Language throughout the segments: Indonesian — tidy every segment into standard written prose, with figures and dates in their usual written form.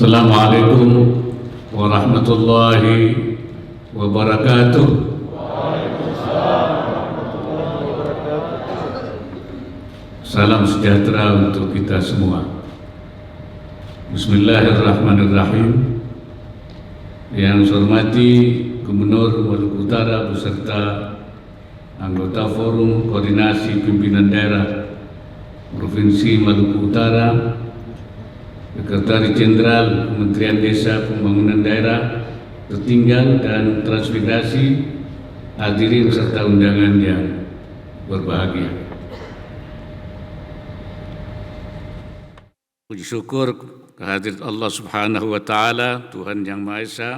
Assalamualaikum warahmatullahi wabarakatuh. Salam sejahtera untuk kita semua. Bismillahirrahmanirrahim. Yang saya hormati Gubernur Maluku Utara beserta anggota Forum Koordinasi Pimpinan Daerah Provinsi Maluku Utara, Sekretaris Jenderal Kementerian Desa Pembangunan Daerah Tertinggal dan Transmigrasi, hadirin serta undangan yang berbahagia. Puji syukur kehadirat Allah Subhanahu wa Ta'ala, Tuhan Yang Maha Esa,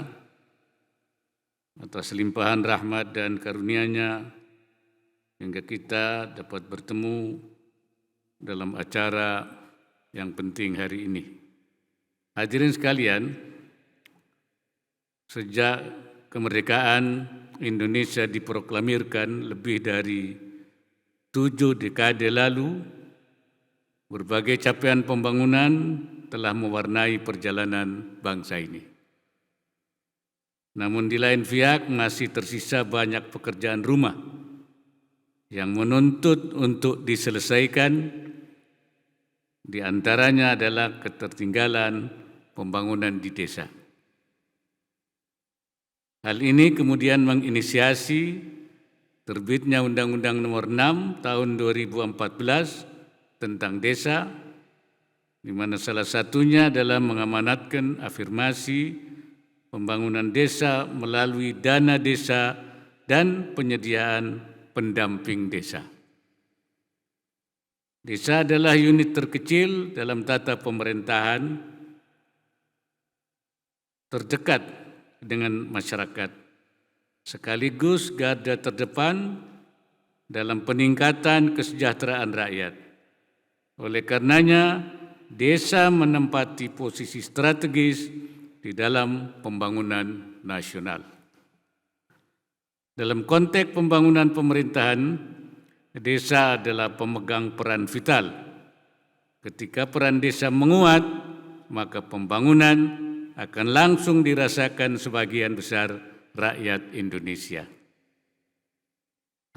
atas limpahan rahmat dan karunia-Nya hingga kita dapat bertemu dalam acara yang penting hari ini. Hadirin sekalian, sejak kemerdekaan Indonesia diproklamirkan lebih dari 7 dekade lalu, berbagai capaian pembangunan telah mewarnai perjalanan bangsa ini. Namun di lain pihak masih tersisa banyak pekerjaan rumah yang menuntut untuk diselesaikan. Di antaranya adalah ketertinggalan pembangunan di desa. Hal ini kemudian menginisiasi terbitnya Undang-Undang Nomor 6 Tahun 2014 tentang desa, di mana salah satunya adalah mengamanatkan afirmasi pembangunan desa melalui dana desa dan penyediaan pendamping desa. Desa adalah unit terkecil dalam tata pemerintahan, terdekat dengan masyarakat, sekaligus garda terdepan dalam peningkatan kesejahteraan rakyat. Oleh karenanya, desa menempati posisi strategis di dalam pembangunan nasional. Dalam konteks pembangunan pemerintahan, desa adalah pemegang peran vital. Ketika peran desa menguat, maka pembangunan akan langsung dirasakan sebagian besar rakyat Indonesia.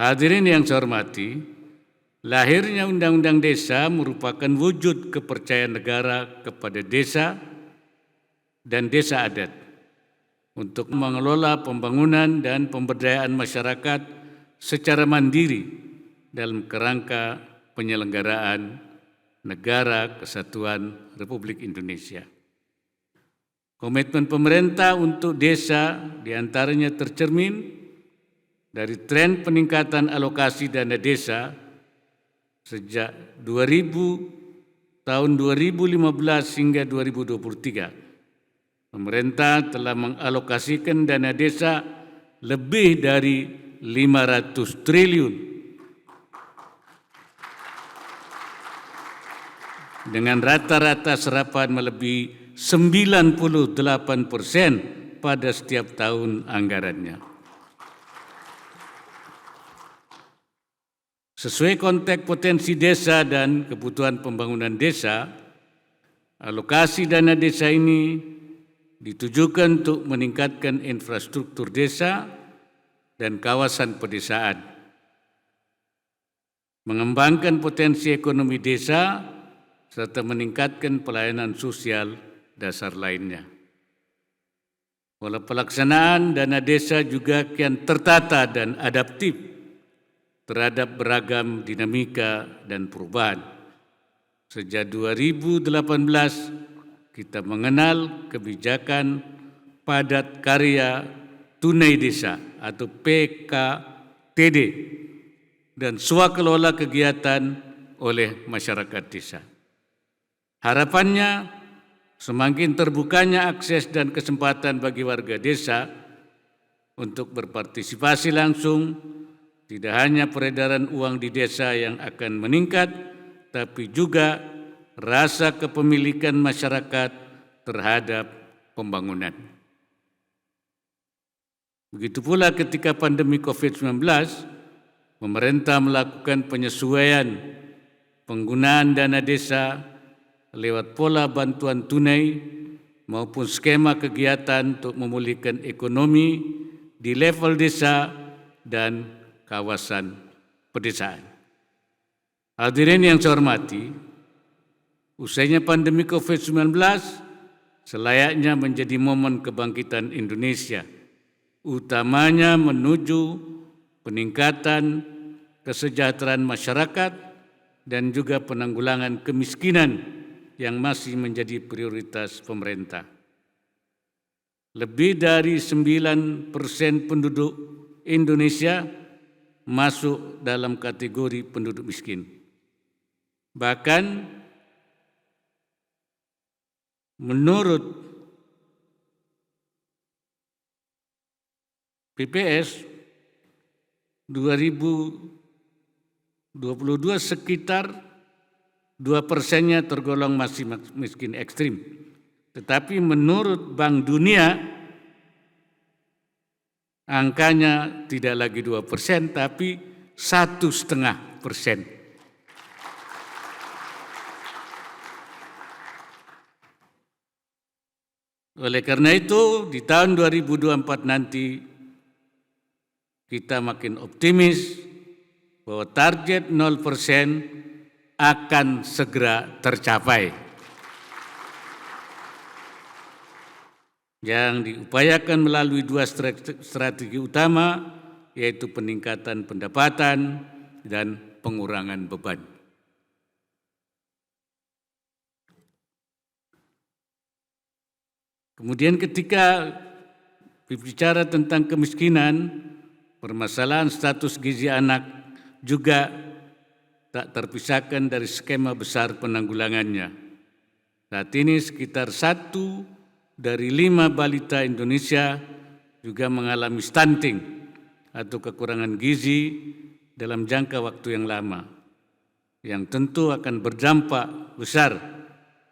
Hadirin yang saya hormati, lahirnya Undang-Undang Desa merupakan wujud kepercayaan negara kepada desa dan desa adat untuk mengelola pembangunan dan pemberdayaan masyarakat secara mandiri dalam kerangka penyelenggaraan Negara Kesatuan Republik Indonesia. Komitmen pemerintah untuk desa diantaranya tercermin dari tren peningkatan alokasi dana desa sejak tahun 2015 hingga 2023. Pemerintah telah mengalokasikan dana desa lebih dari 500 triliun dengan rata-rata serapan melebihi 98% pada setiap tahun anggarannya. Sesuai konteks potensi desa dan kebutuhan pembangunan desa, alokasi dana desa ini ditujukan untuk meningkatkan infrastruktur desa dan kawasan pedesaan, mengembangkan potensi ekonomi desa, serta meningkatkan pelayanan sosial dasar lainnya. Pola pelaksanaan dana desa juga kian tertata dan adaptif terhadap beragam dinamika dan perubahan. Sejak 2018, kita mengenal kebijakan padat karya tunai desa atau PKTD dan swakelola kegiatan oleh masyarakat desa. Harapannya, semakin terbukanya akses dan kesempatan bagi warga desa untuk berpartisipasi langsung. Tidak hanya peredaran uang di desa yang akan meningkat, tapi juga rasa kepemilikan masyarakat terhadap pembangunan. Begitu pula ketika pandemi COVID-19, pemerintah melakukan penyesuaian penggunaan dana desa lewat pola bantuan tunai maupun skema kegiatan untuk memulihkan ekonomi di level desa dan kawasan pedesaan. Hadirin yang saya hormati, usainya pandemi COVID-19 selayaknya menjadi momen kebangkitan Indonesia, utamanya menuju peningkatan kesejahteraan masyarakat dan juga penanggulangan kemiskinan yang masih menjadi prioritas pemerintah. Lebih dari 9% penduduk Indonesia masuk dalam kategori penduduk miskin. Bahkan menurut BPS 2022 sekitar 2%-nya tergolong masih miskin ekstrim. Tetapi menurut Bank Dunia angkanya tidak lagi 2%, tapi 1,5%. Oleh karena itu, di tahun 2024 nanti kita makin optimis bahwa target 0% akan segera tercapai. Yang diupayakan melalui dua strategi utama, yaitu peningkatan pendapatan dan pengurangan beban. Kemudian ketika berbicara tentang kemiskinan, permasalahan status gizi anak juga tak terpisahkan dari skema besar penanggulangannya. Saat ini sekitar 1 dari 5 balita Indonesia juga mengalami stunting atau kekurangan gizi dalam jangka waktu yang lama, yang tentu akan berdampak besar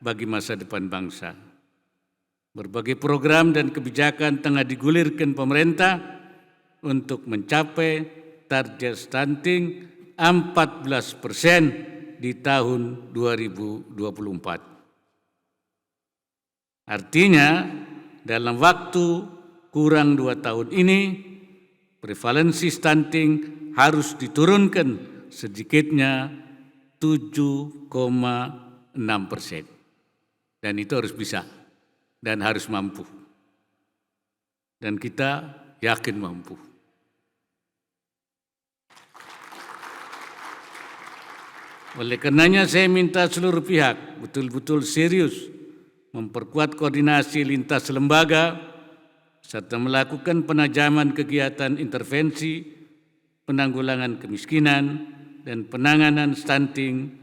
bagi masa depan bangsa. Berbagai program dan kebijakan tengah digulirkan pemerintah untuk mencapai target stunting 14% di tahun 2024. Artinya, dalam waktu kurang 2 tahun ini, prevalensi stunting harus diturunkan sedikitnya 7,6%. Dan itu harus bisa dan harus mampu. Dan kita yakin mampu. Oleh karenanya saya minta seluruh pihak betul-betul serius memperkuat koordinasi lintas lembaga serta melakukan penajaman kegiatan intervensi, penanggulangan kemiskinan, dan penanganan stunting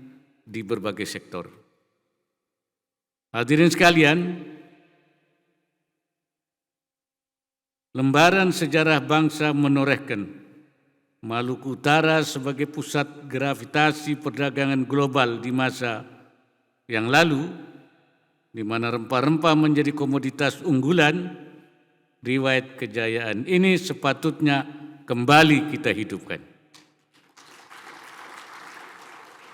di berbagai sektor. Hadirin sekalian, lembaran sejarah bangsa menorehkan Maluku Utara sebagai pusat gravitasi perdagangan global di masa yang lalu, di mana rempah-rempah menjadi komoditas unggulan. Riwayat kejayaan ini sepatutnya kembali kita hidupkan.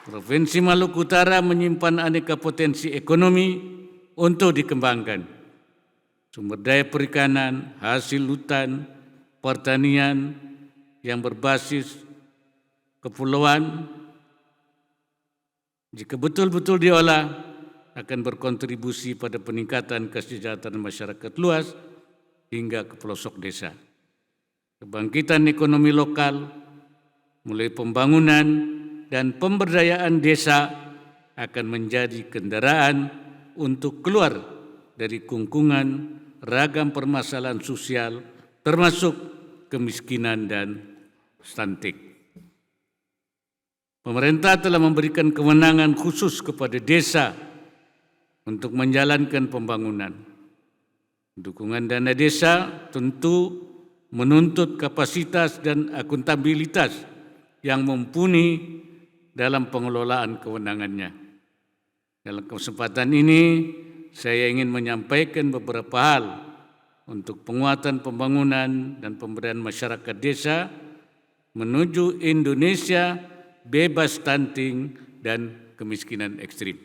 Provinsi Maluku Utara menyimpan aneka potensi ekonomi untuk dikembangkan. Sumber daya perikanan, hasil hutan, pertanian yang berbasis kepulauan, jika betul-betul diolah, akan berkontribusi pada peningkatan kesejahteraan masyarakat luas hingga ke pelosok desa. Kebangkitan ekonomi lokal, mulai pembangunan dan pemberdayaan desa akan menjadi kendaraan untuk keluar dari kungkungan ragam permasalahan sosial, termasuk kemiskinan dan stunting. Pemerintah telah memberikan kewenangan khusus kepada desa untuk menjalankan pembangunan. Dukungan dana desa tentu menuntut kapasitas dan akuntabilitas yang mumpuni dalam pengelolaan kewenangannya. Dalam kesempatan ini, saya ingin menyampaikan beberapa hal untuk penguatan pembangunan dan pemberdayaan masyarakat desa menuju Indonesia bebas stunting dan kemiskinan ekstrim.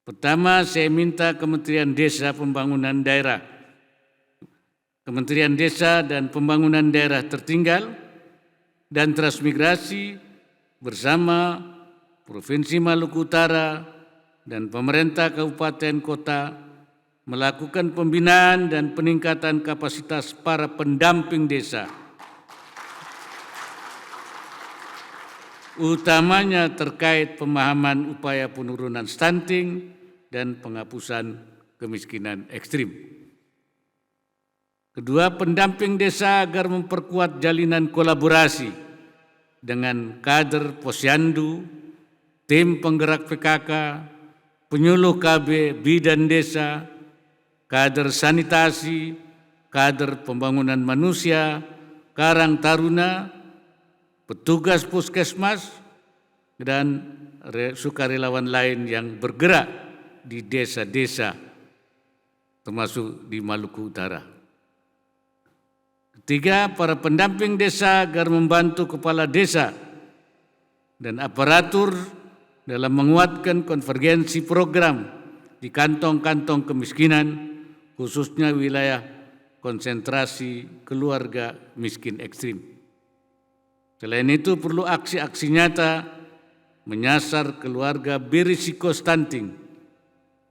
Pertama, saya minta Kementerian Desa Pembangunan Daerah, Kementerian Desa dan Pembangunan Daerah Tertinggal dan Transmigrasi bersama Provinsi Maluku Utara dan pemerintah kabupaten kota melakukan pembinaan dan peningkatan kapasitas para pendamping desa, utamanya terkait pemahaman upaya penurunan stunting dan penghapusan kemiskinan ekstrim. Kedua, pendamping desa agar memperkuat jalinan kolaborasi dengan kader posyandu, tim penggerak PKK, penyuluh KB, bidan desa, kader sanitasi, kader pembangunan manusia, karang taruna, petugas puskesmas, dan sukarelawan lain yang bergerak di desa-desa, termasuk di Maluku Utara. Ketiga, para pendamping desa agar membantu kepala desa dan aparatur dalam menguatkan konvergensi program di kantong-kantong kemiskinan, khususnya wilayah konsentrasi keluarga miskin ekstrim. Selain itu, perlu aksi-aksi nyata menyasar keluarga berisiko stunting,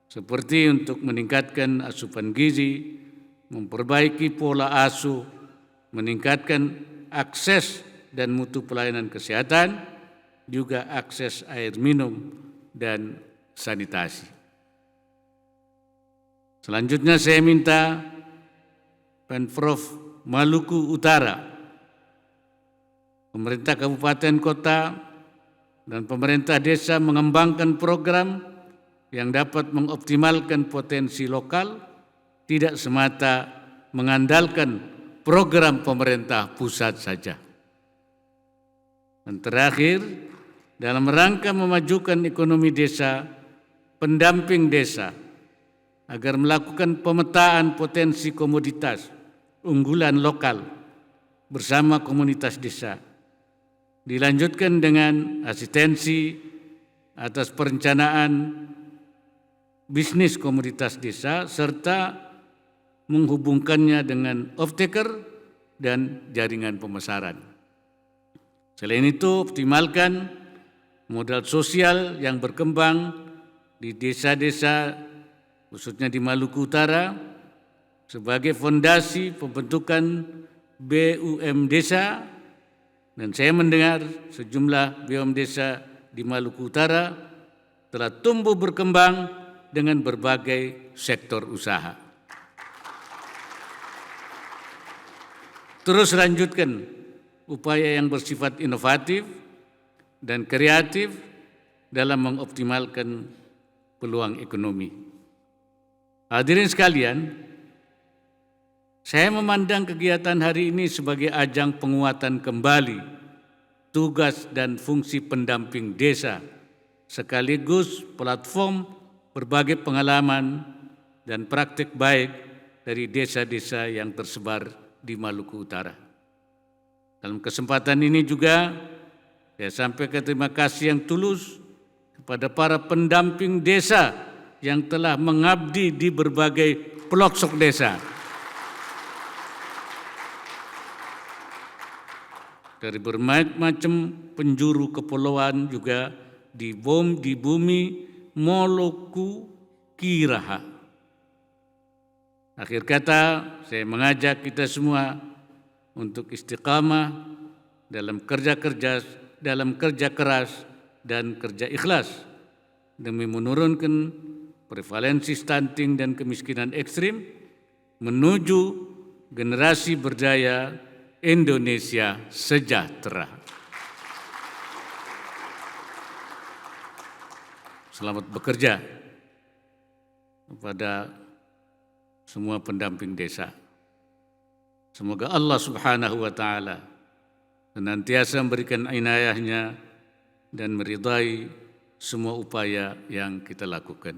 seperti untuk meningkatkan asupan gizi, memperbaiki pola asuh, meningkatkan akses dan mutu pelayanan kesehatan, juga akses air minum dan sanitasi. Selanjutnya saya minta Pemprov Maluku Utara, pemerintah kabupaten kota, dan pemerintah desa mengembangkan program yang dapat mengoptimalkan potensi lokal, tidak semata mengandalkan program pemerintah pusat saja. Dan terakhir, dalam rangka memajukan ekonomi desa, pendamping desa agar melakukan pemetaan potensi komoditas unggulan lokal bersama komunitas desa, dilanjutkan dengan asistensi atas perencanaan bisnis komoditas desa serta menghubungkannya dengan off-taker dan jaringan pemasaran. Selain itu, optimalkan modal sosial yang berkembang di desa-desa, khususnya di Maluku Utara, sebagai fondasi pembentukan BUM desa, dan saya mendengar sejumlah BUM desa di Maluku Utara telah tumbuh berkembang dengan berbagai sektor usaha. Terus lanjutkan upaya yang bersifat inovatif dan kreatif dalam mengoptimalkan peluang ekonomi. Hadirin sekalian, saya memandang kegiatan hari ini sebagai ajang penguatan kembali tugas dan fungsi pendamping desa, sekaligus platform berbagai pengalaman dan praktik baik dari desa-desa yang tersebar di Maluku Utara. Dalam kesempatan ini juga saya sampaikan terima kasih yang tulus kepada para pendamping desa yang telah mengabdi di berbagai pelosok desa. Dari berbagai macam penjuru kepulauan juga di bumi Moluku Kiraha. Akhir kata, saya mengajak kita semua untuk istiqamah dalam kerja keras dan kerja ikhlas demi menurunkan prevalensi stunting dan kemiskinan ekstrim menuju generasi berdaya Indonesia sejahtera. Selamat bekerja kepada semua pendamping desa. Semoga Allah Subhanahu wa Ta'ala senantiasa memberikan inayahnya dan meridai semua upaya yang kita lakukan.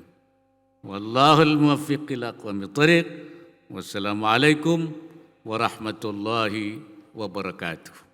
Wallahul muwaffiq ila aqwamit thariq. Wassalamualaikum warahmatullahi wabarakatuh.